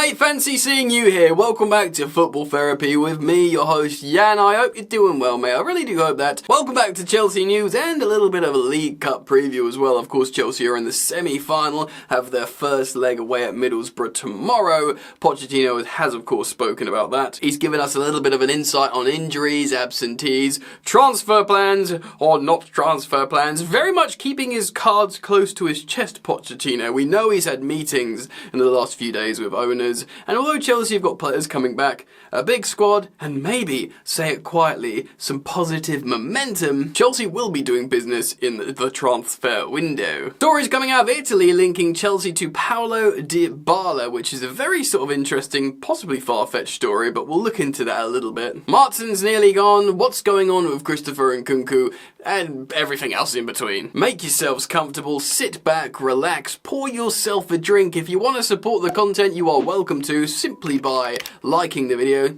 mate, fancy seeing you here. Welcome back to Football Therapy with me, your host, Jan. I hope you're doing well, mate. I really do hope that. Welcome back to Chelsea news and a little bit of a League Cup preview as well. Of course, Chelsea are in the semi-final, have their first leg away at Middlesbrough tomorrow. Pochettino has, of course, spoken about that. He's given us a little bit of an insight on injuries, absentees, transfer plans, or not transfer plans. Very much keeping his cards close to his chest, Pochettino. We know he's had meetings in the last few days with owners. And although Chelsea have got players coming back, a big squad, and maybe, say it quietly, some positive momentum, Chelsea will be doing business in the transfer window. Stories coming out of Italy linking Chelsea to Paulo Dybala, which is a very sort of interesting, possibly far-fetched story, but we'll look into that a little bit. Maatsen's nearly gone, what's going on with Christopher Nkunku, and everything else in between. Make yourselves comfortable, sit back, relax, pour yourself a drink. If you want to support the content, you are welcome to, simply by liking the video,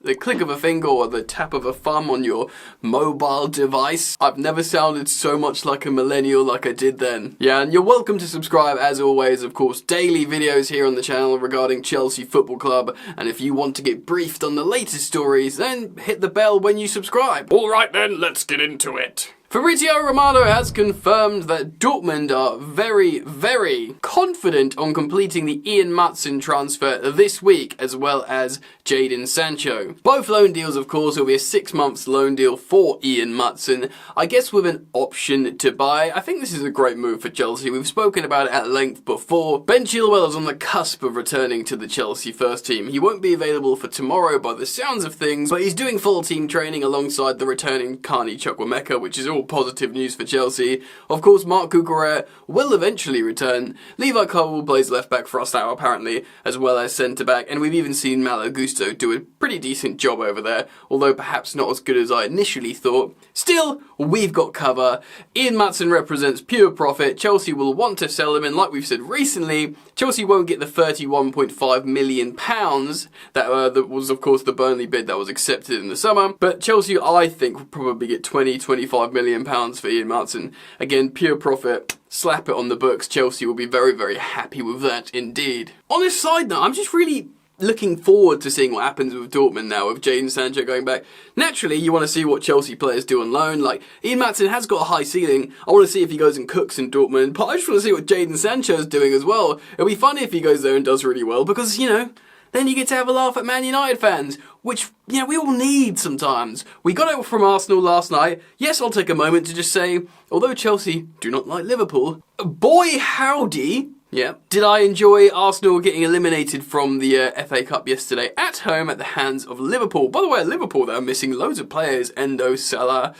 the click of a finger or the tap of a thumb on your mobile device. I've never sounded so much like a millennial like I did then. Yeah, and you're welcome to subscribe as always. Of course, daily videos here on the channel regarding Chelsea Football Club. And if you want to get briefed on the latest stories, then hit the bell when you subscribe. Alright then, let's get into it. Fabrizio Romano has confirmed that Dortmund are very, very confident on completing the Ian Maatsen transfer this week, as well as Jadon Sancho. Both loan deals, of course, will be a 6-month loan deal for Ian Maatsen, I guess with an option to buy. I think this is a great move for Chelsea. We've spoken about it at length before. Ben Chilwell is on the cusp of returning to the Chelsea first team. He won't be available for tomorrow by the sounds of things, but he's doing full team training alongside the returning Kante Chukwuemeka, which is all positive news for Chelsea. Of course, Marc Cucurella will eventually return. Levi Colwill plays left back for us now, apparently, as well as centre back, and we've even seen Malo Gusto do a pretty decent job over there, although perhaps not as good as I initially thought. Still, we've got cover. Ian Maatsen represents pure profit. Chelsea will want to sell him, and like we've said recently, Chelsea won't get the £31.5 million that was, of course, the Burnley bid that was accepted in the summer, but Chelsea, I think, will probably get £20-25 million for Ian Maatsen. Again, pure profit. Slap it on the books. Chelsea will be very, very happy with that indeed. On this side note, I'm just really looking forward to seeing what happens with Dortmund now, with Jadon Sancho going back. Naturally, you want to see what Chelsea players do on loan. Like, Ian Maatsen has got a high ceiling. I want to see if he goes and cooks in Dortmund, but I just want to see what Jadon Sancho's doing as well. It'll be funny if he goes there and does really well, because, you know, then you get to have a laugh at Man United fans, which, you know, we all need sometimes. We got it from Arsenal last night. Yes, I'll take a moment to just say, although Chelsea do not like Liverpool, boy howdy, yeah, did I enjoy Arsenal getting eliminated from the FA Cup yesterday at home at the hands of Liverpool. By the way, Liverpool, they're missing loads of players. Endo, Salah,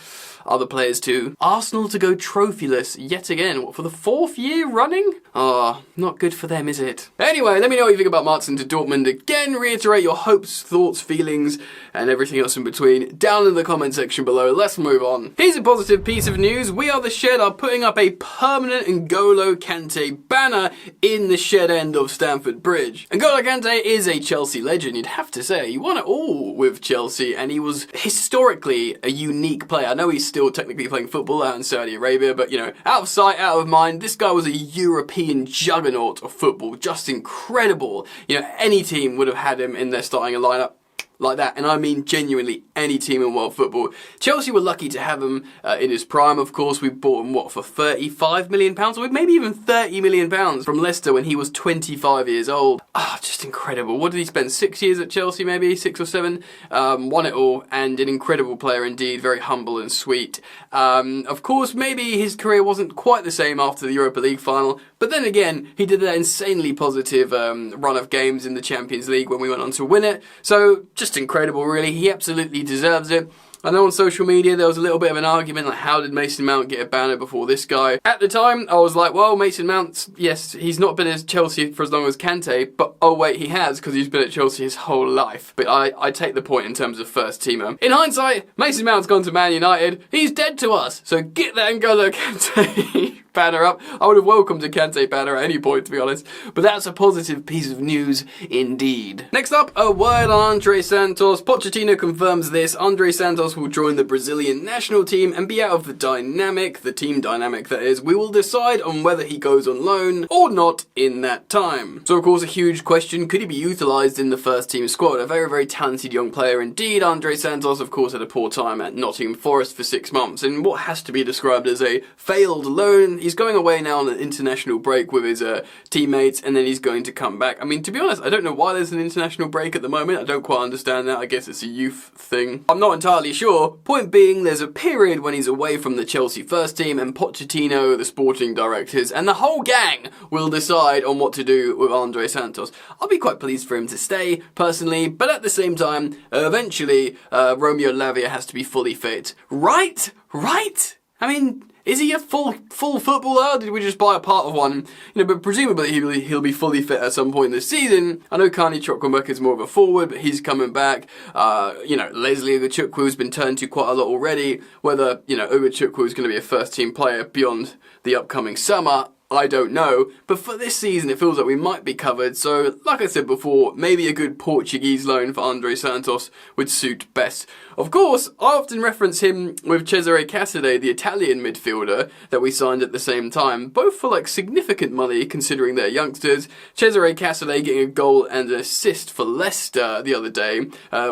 other players too. Arsenal to go trophyless yet again. What, for the 4th year running? Ah, not good for them, is it? Anyway, let me know what you think about Maatsen to Dortmund. Again, reiterate your hopes, thoughts, feelings, and everything else in between down in the comment section below. Let's move on. Here's a positive piece of news. We are the Shed are putting up a permanent N'Golo Kante banner in the Shed end of Stamford Bridge. N'Golo Kante is a Chelsea legend, you'd have to say. He won it all with Chelsea, and he was historically a unique player. I know he's still technically playing football out in Saudi Arabia, but, you know, out of sight, out of mind, this guy was a European juggernaut of football, just incredible. You know, any team would have had him in their starting lineup like that, and I mean genuinely any team in world football. Chelsea were lucky to have him in his prime, of course. We bought him, what, for £35 million? Or maybe even £30 million from Leicester when he was 25 years old. Ah, just incredible. What did he spend, 6 years at Chelsea maybe, 6 or 7? Won it all, and an incredible player indeed, very humble and sweet. Of course, maybe his career wasn't quite the same after the Europa League final, but then again, he did that insanely positive run of games in the Champions League when we went on to win it. So, just incredible, really. He absolutely deserves it. I know on social media there was a little bit of an argument, like how did Mason Mount get a banner before this guy? At the time, I was like, well, Mason Mount, yes, he's not been at Chelsea for as long as Kante, but oh wait, he has, because he's been at Chelsea his whole life. But I take the point in terms of first teamer. In hindsight, Mason Mount's gone to Man United. He's dead to us, so get that N'Golo Kante. banner up. I would have welcomed a Kante banner at any point, to be honest. But that's a positive piece of news indeed. Next up, a word on Andrey Santos. Pochettino confirms this. Andrey Santos will join the Brazilian national team and be out of the team dynamic that is. We will decide on whether he goes on loan or not in that time. So of course a huge question, could he be utilised in the first team squad? A very, very talented young player indeed. Andrey Santos of course had a poor time at Nottingham Forest for 6 months in what has to be described as a failed loan. He's going away now on an international break with his teammates, and then he's going to come back. I mean, to be honest, I don't know why there's an international break at the moment. I don't quite understand that. I guess it's a youth thing. I'm not entirely sure. Point being, there's a period when he's away from the Chelsea first team, and Pochettino, the sporting directors, and the whole gang will decide on what to do with Andrey Santos. I'll be quite pleased for him to stay, personally, but at the same time, eventually, Romeo Lavia has to be fully fit. Right? Right? I mean, is he a full footballer? Or did we just buy a part of one? You know, but presumably he'll be fully fit at some point this season. I know Kante Chukwuemeka is more of a forward, but he's coming back. You know, Leslie Ugachukwu been turned to quite a lot already. Whether, you know, Ugachukwu is going to be a first team player beyond the upcoming summer, I don't know, but for this season it feels like we might be covered, so like I said before, maybe a good Portuguese loan for Andrey Santos would suit best. Of course, I often reference him with Cesare Casadei, the Italian midfielder that we signed at the same time, both for like significant money considering they're youngsters. Cesare Casadei getting a goal and an assist for Leicester the other day,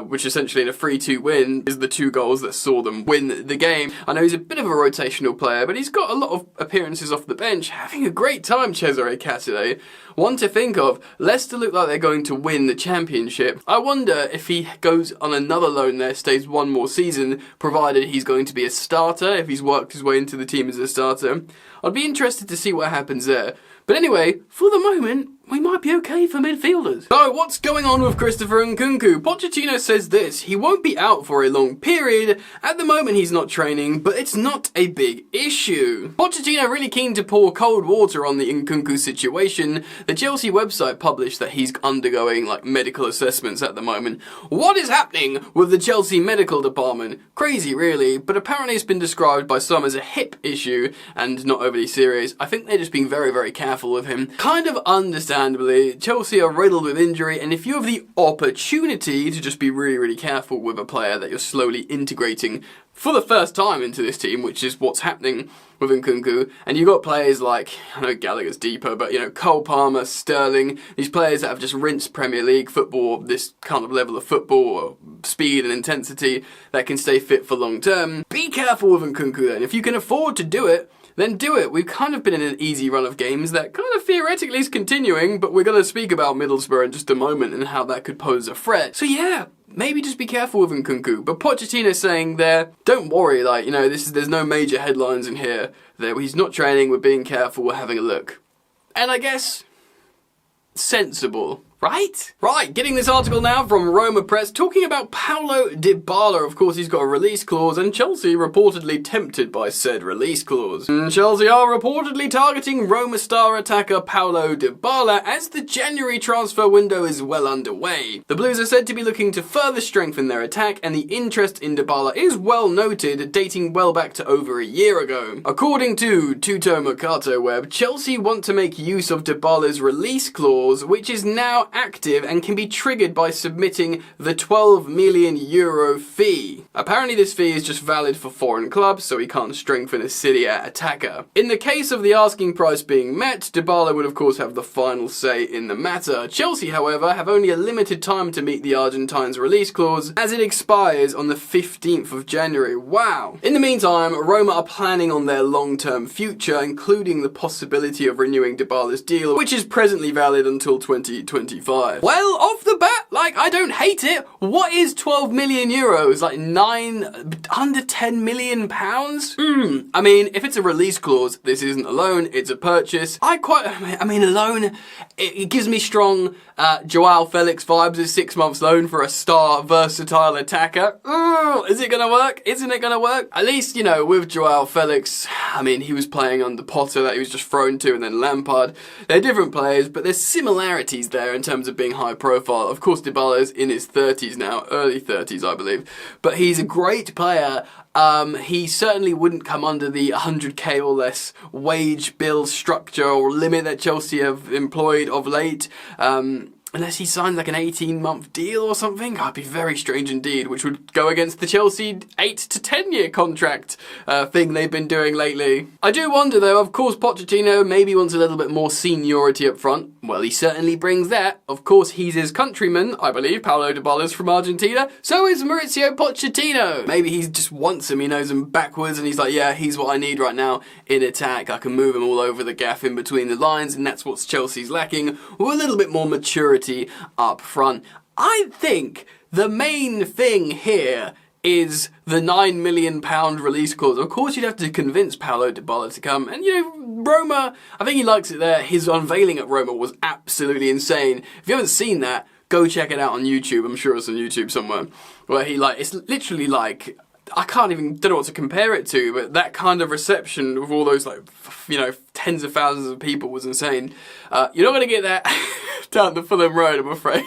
which essentially in a 3-2 win is the 2 goals that saw them win the game. I know he's a bit of a rotational player, but he's got a lot of appearances off the bench, having a great time, Cesare Casadei. One to think of, Leicester look like they're going to win the championship. I wonder if he goes on another loan there, stays one more season, provided he's going to be a starter, if he's worked his way into the team as a starter. I'd be interested to see what happens there. But anyway, for the moment, we might be okay for midfielders. So, what's going on with Christopher Nkunku? Pochettino says this: he won't be out for a long period. At the moment, he's not training, but it's not a big issue. Pochettino really keen to pour cold water on the Nkunku situation. The Chelsea website published that he's undergoing, like, medical assessments at the moment. What is happening with the Chelsea medical department? Crazy, really, but apparently it's been described by some as a hip issue and not overly serious. I think they're just being very, very careful with him. Kind of understandably, Chelsea are riddled with injury, and if you have the opportunity to just be really, really careful with a player that you're slowly integrating for the first time into this team, which is what's happening with Nkunku, and you've got players like, I know Gallagher's deeper, but you know, Cole Palmer, Sterling, these players that have just rinsed Premier League football, this kind of level of football, speed and intensity, that can stay fit for long term. Be careful with Nkunku then. If you can afford to do it, then do it. We've kind of been in an easy run of games that kind of theoretically is continuing, but we're going to speak about Middlesbrough in just a moment and how that could pose a threat. So yeah, maybe just be careful with Nkunku. But Pochettino's saying there, don't worry, like, you know, there's no major headlines in here. He's not training, we're being careful, we're having a look. And I guess, sensible. Right? Right, getting this article now from Roma Press talking about Paulo Dybala. Of course, he's got a release clause, and Chelsea reportedly tempted by said release clause. Chelsea are reportedly targeting Roma star attacker Paulo Dybala as the January transfer window is well underway. The Blues are said to be looking to further strengthen their attack, and the interest in Dybala is well noted, dating well back to over a year ago. According to Tutto Mercato Web, Chelsea want to make use of Dybala's release clause, which is now active and can be triggered by submitting the €12 million fee. Apparently this fee is just valid for foreign clubs, so he can't strengthen a Serie A attacker. In the case of the asking price being met, Dybala would of course have the final say in the matter. Chelsea, however, have only a limited time to meet the Argentine's release clause, as it expires on the 15th of January. Wow! In the meantime, Roma are planning on their long-term future, including the possibility of renewing Dybala's deal, which is presently valid until 2025. Well, off the bat, like, I don't hate it. What is €12 million? Like under £10 million? I mean, if it's a release clause, this isn't a loan, it's a purchase. I mean, a loan, it gives me strong Joao Felix vibes, a 6 months loan for a star, versatile attacker. Is it gonna work? Isn't it gonna work? At least, you know, with Joao Felix, I mean, he was playing under Potter that he was just thrown to, and then Lampard. They're different players, but there's similarities there in terms of being high profile. Of course, Dybala is in his 30s now, early 30s, I believe. But he's a great player. He certainly wouldn't come under the 100k or less wage bill structure or limit that Chelsea have employed of late. Unless he signs like an 18-month deal or something. That'd be very strange indeed, which would go against the Chelsea 8 to 10-year contract thing they've been doing lately. I do wonder though, of course Pochettino maybe wants a little bit more seniority up front. Well, he certainly brings that. Of course, he's his countryman, I believe. Paulo Dybala's from Argentina. So is Mauricio Pochettino. Maybe he just wants him, he knows him backwards, and he's like, yeah, he's what I need right now in attack. I can move him all over the gaff in between the lines, and that's what Chelsea's lacking, with a little bit more maturity up front. I think the main thing here is the £9 million release clause. Of course, you'd have to convince Paulo Dybala to come. And, Roma, I think he likes it there. His unveiling at Roma was absolutely insane. If you haven't seen that, go check it out on YouTube. I'm sure it's on YouTube somewhere. Where it's literally like, I don't know what to compare it to, but that kind of reception with all those, tens of thousands of people was insane. You're not going to get that down the Fulham Road, I'm afraid.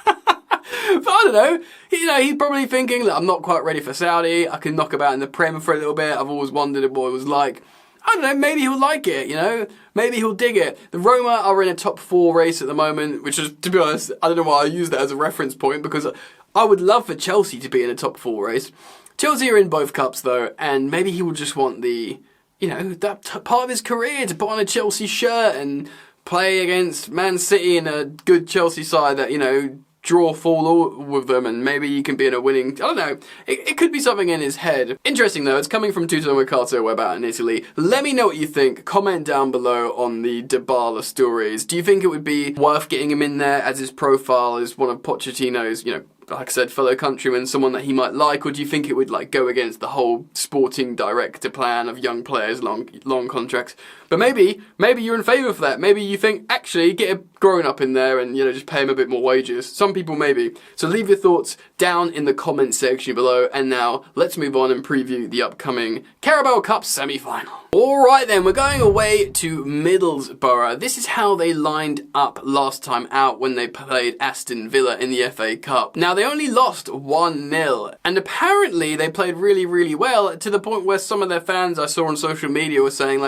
But I don't know. He's probably thinking, I'm not quite ready for Saudi. I can knock about in the Prem for a little bit. I've always wondered what it was like. I don't know, maybe he'll like it, Maybe he'll dig it. The Roma are in a top 4 race at the moment, which is, to be honest, I don't know why I use that as a reference point, because I would love for Chelsea to be in a top 4 race. Chelsea are in both cups though, and maybe he will just want the, that part of his career to put on a Chelsea shirt and play against Man City in a good Chelsea side that, draw fall with them, and maybe you can be in a winning, I don't know, it could be something in his head. Interesting though, it's coming from Tutto Mercato web out in Italy. Let me know what you think, comment down below on the Dybala stories. Do you think it would be worth getting him in there as his profile as one of Pochettino's, like I said, fellow countrymen, someone that he might like, or do you think it would go against the whole sporting director plan of young players, long contracts? But maybe you're in favour for that. Maybe you think, actually, get a grown-up in there and, just pay him a bit more wages. Some people maybe. So leave your thoughts down in the comment section below. And now, let's move on and preview the upcoming Carabao Cup semi-final. Alright then, we're going away to Middlesbrough. This is how they lined up last time out when they played Aston Villa in the FA Cup. Now, they only lost 1-0. And apparently, they played really, really well, to the point where some of their fans I saw on social media were saying,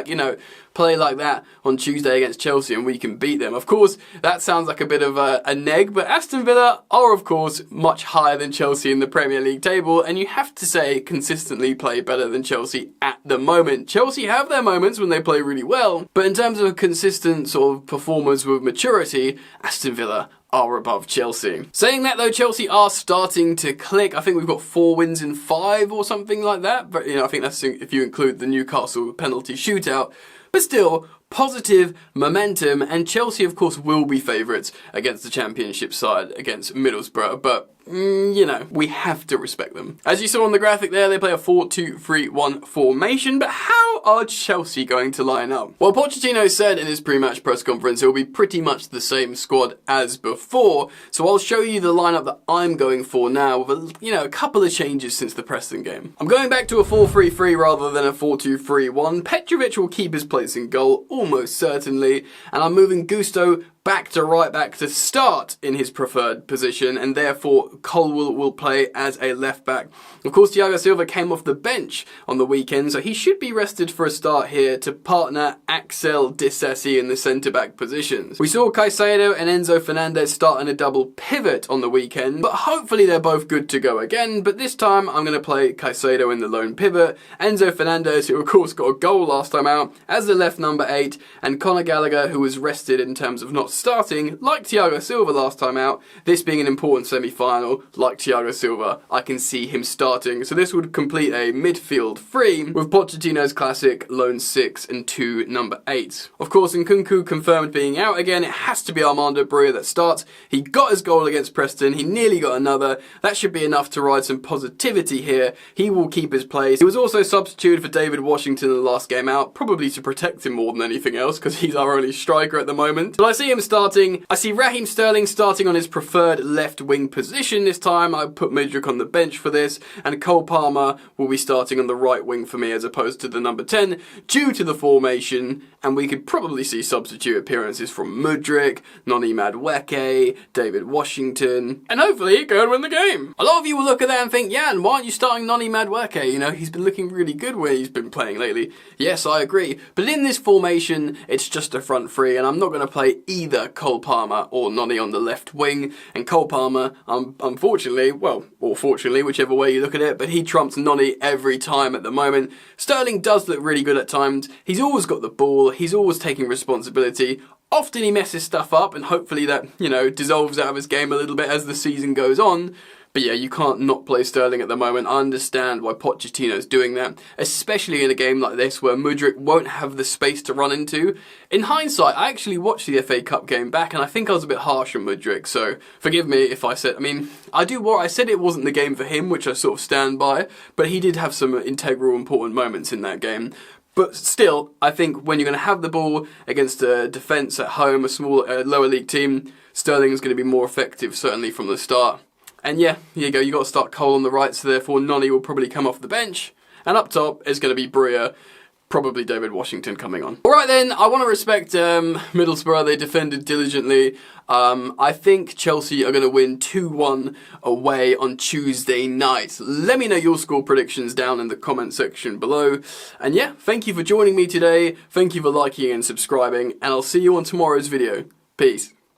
play like that on Tuesday against Chelsea and we can beat them. Of course, that sounds like a bit of a neg, but Aston Villa are, of course, much higher than Chelsea in the Premier League table, and you have to say consistently play better than Chelsea at the moment. Chelsea have their moments when they play really well, but in terms of consistent sort of performance with maturity, Aston Villa are above Chelsea. Saying that though, Chelsea are starting to click. I think we've got 4 wins in 5 or something like that, but I think that's if you include the Newcastle penalty shootout. But still, positive momentum, and Chelsea of course will be favourites against the Championship side against Middlesbrough, but we have to respect them. As you saw on the graphic there, they play a 4-2-3-1 formation, but how are Chelsea going to line up? Well, Pochettino said in his pre-match press conference it will be pretty much the same squad as before, so I'll show you the lineup that I'm going for now with a couple of changes since the Preston game. I'm going back to a 4-3-3 rather than a 4-2-3-1. Petrovic will keep his place in goal, almost certainly, and I'm moving Gusto back to right back to start in his preferred position, and therefore Colwill will play as a left back. Of course, Thiago Silva came off the bench on the weekend, so he should be rested for a start here to partner Axel Disasi in the centre-back positions. We saw Caicedo and Enzo Fernandez start in a double pivot on the weekend, but hopefully they're both good to go again, but this time I'm going to play Caicedo in the lone pivot, Enzo Fernandez, who of course got a goal last time out, as the left number 8, and Conor Gallagher, who was rested in terms of not starting, like Thiago Silva last time out, this being an important semi-final, like Thiago Silva, I can see him starting. So this would complete a midfield 3, with Pochettino's classic lone 6 and 2 number 8. Of course, Nkunku confirmed being out again, it has to be Armando Broja that starts. He got his goal against Preston, he nearly got another, that should be enough to ride some positivity here. He will keep his place. He was also substituted for David Washington in the last game out, probably to protect him more than anything else, because he's our only striker at the moment. But I see him starting, I see Raheem Sterling starting on his preferred left wing position this time. I put Mudryk on the bench for this, and Cole Palmer will be starting on the right wing for me as opposed to the number 10 due to the formation, and we could probably see substitute appearances from Mudryk, Noni Madueke, David Washington, and hopefully go and win the game. A lot of you will look at that and think, Jan, why aren't you starting Noni Madueke? You know, he's been looking really good where he's been playing lately. Yes, I agree, but in this formation, it's just a front three, and I'm not going to play either Cole Palmer or Noni on the left wing, and Cole Palmer, unfortunately, well, or fortunately, whichever way you look at it, but he trumps Noni every time at the moment. Sterling does look really good at times. He's always got the ball, he's always taking responsibility. Often he messes stuff up, and hopefully that, you know, dissolves out of his game a little bit as the season goes on. But yeah, you can't not play Sterling at the moment. I understand why Pochettino's doing that, especially in a game like this where Mudryk won't have the space to run into. In hindsight, I actually watched the FA Cup game back, and I think I was a bit harsh on Mudryk, so forgive me if I said, I said it wasn't the game for him, which I sort of stand by, but he did have some integral important moments in that game. But still, I think when you're going to have the ball against a defence at home, a small lower league team, Sterling is going to be more effective, certainly from the start. And yeah, here you go, you got to start Cole on the right, so therefore Noni will probably come off the bench. And up top is going to be Bria, probably David Washington coming on. Alright then, I want to respect Middlesbrough, they defended diligently. I think Chelsea are going to win 2-1 away on Tuesday night. Let me know your score predictions down in the comment section below. And yeah, thank you for joining me today, thank you for liking and subscribing, and I'll see you on tomorrow's video. Peace.